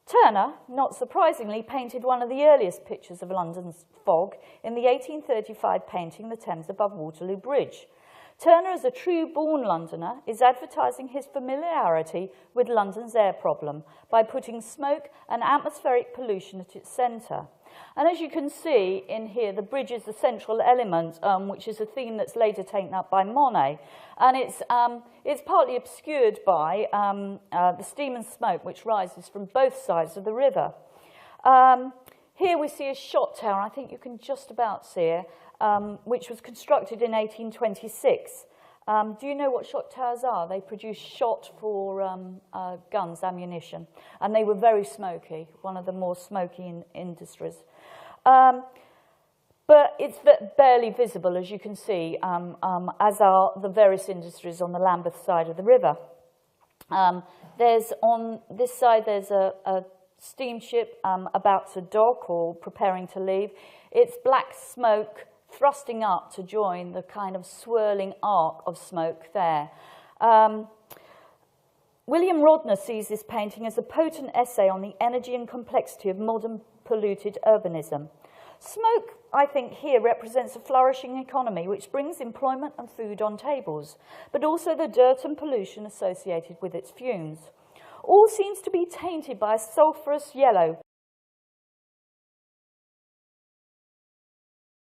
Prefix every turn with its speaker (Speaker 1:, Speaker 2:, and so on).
Speaker 1: Turner, not surprisingly, painted one of the earliest pictures of London's fog in the 1835 painting The Thames Above Waterloo Bridge. Turner, as a true-born Londoner, is advertising his familiarity with London's air problem by putting smoke and atmospheric pollution at its centre. And as you can see in here, the bridge is the central element, which is a theme that's later taken up by Monet. And it's partly obscured by the steam and smoke which rises from both sides of the river. Here we see a shot tower, I think you can just about see it, which was constructed in 1826. Do you know what shot towers are? They produce shot for guns, ammunition, and they were very smoky, one of the more smoky industries. But it's barely visible, as you can see, as are the various industries on the Lambeth side of the river. On this side, there's a steamship about to dock or preparing to leave. It's black smoke thrusting up to join the kind of swirling arc of smoke there. William Rodner sees this painting as a potent essay on the energy and complexity of modern polluted urbanism. Smoke, I think, here represents a flourishing economy which brings employment and food on tables, but also the dirt and pollution associated with its fumes. All seems to be tainted by a sulfurous yellow,